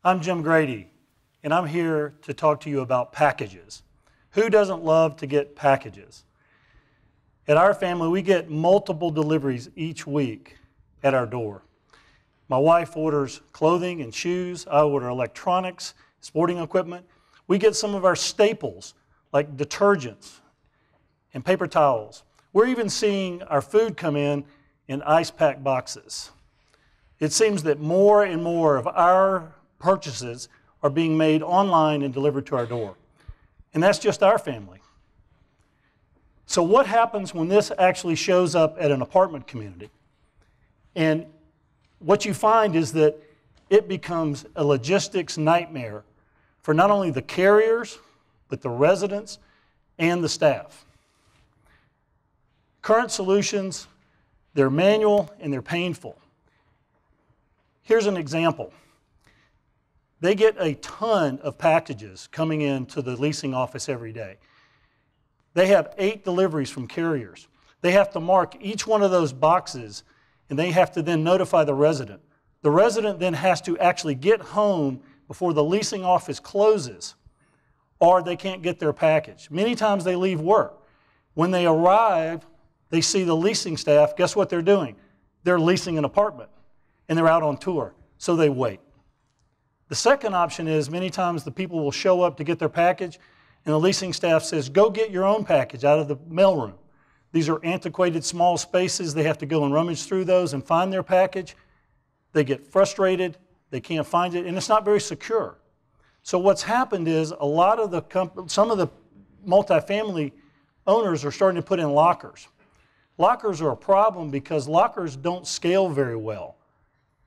I'm Jim Grady, and I'm here to talk to you about packages. Who doesn't love to get packages? At our family, we get multiple deliveries each week at our door. My wife orders clothing and shoes. I order electronics, sporting equipment. We get some of our staples, like detergents and paper towels. We're even seeing our food come in ice pack boxes. It seems that more and more of our purchases are being made online and delivered to our door. And that's just our family. So what happens when this actually shows up at an apartment community? And what you find is that it becomes a logistics nightmare for not only the carriers, but the residents and the staff. Current solutions, they're manual and they're painful. Here's an example. They get a ton of packages coming into the leasing office every day. They have 8 deliveries from carriers. They have to mark each one of those boxes, and they have to then notify the resident. The resident then has to actually get home before the leasing office closes, or they can't get their package. Many times they leave work. When they arrive, they see the leasing staff. Guess what they're doing? They're leasing an apartment, and they're out on tour, so they wait. The second option is many times the people will show up to get their package, and the leasing staff says, go get your own package out of the mailroom. These are antiquated small spaces. They have to go and rummage through those and find their package. They get frustrated. They can't find it, and it's not very secure. So what's happened is some of the multifamily owners are starting to put in lockers. Lockers are a problem because lockers don't scale very well.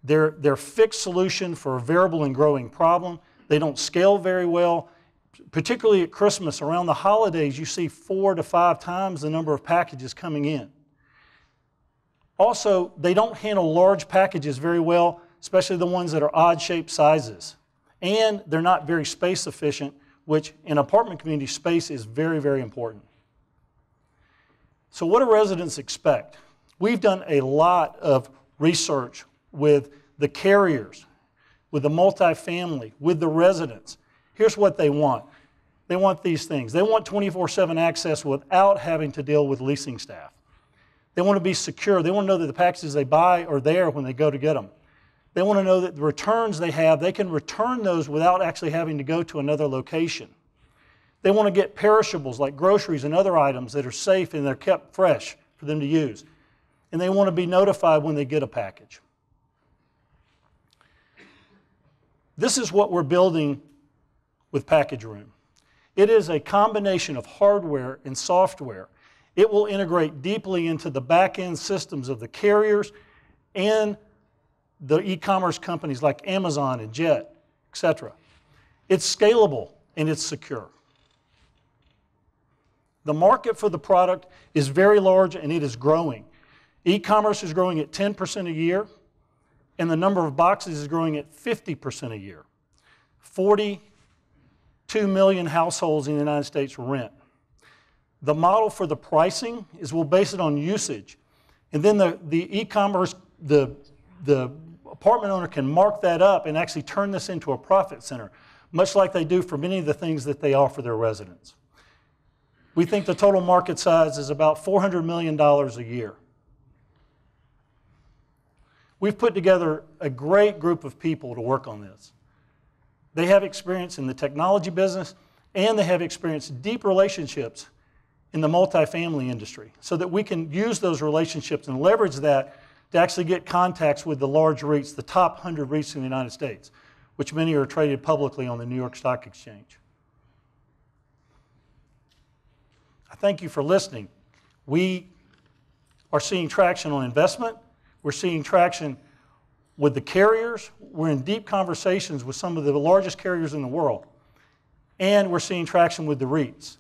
They're a fixed solution for a variable and growing problem. They don't scale very well. Particularly at Christmas, around the holidays, you see 4 to 5 times the number of packages coming in. Also, they don't handle large packages very well, especially the ones that are odd-shaped sizes. And they're not very space efficient, which in apartment community, space is very, very important. So what do residents expect? We've done a lot of research with the carriers, with the multifamily, with the residents. Here's what they want. They want these things. They want 24/7 access without having to deal with leasing staff. They want to be secure. They want to know that the packages they buy are there when they go to get them. They want to know that the returns they have, they can return those without actually having to go to another location. They want to get perishables like groceries and other items that are safe and they're kept fresh for them to use. And they want to be notified when they get a package. This is what we're building with Package Room. It is a combination of hardware and software. It will integrate deeply into the back-end systems of the carriers and the e-commerce companies like Amazon and Jet, etc. It's scalable and it's secure. The market for the product is very large and it is growing. E-commerce is growing at 10% a year, and the number of boxes is growing at 50% a year. 42 million households in the United States rent. The model for the pricing is we'll base it on usage. And then the e-commerce, the apartment owner can mark that up and actually turn this into a profit center, much like they do for many of the things that they offer their residents. We think the total market size is about $400 million a year. We've put together a great group of people to work on this. They have experience in the technology business, and they have experience, deep relationships in the multifamily industry, so that we can use those relationships and leverage that to actually get contacts with the large REITs, the top 100 REITs in the United States, which many are traded publicly on the New York Stock Exchange. I thank you for listening. We are seeing traction on investment. We're seeing traction with the carriers. We're in deep conversations with some of the largest carriers in the world. And we're seeing traction with the REITs.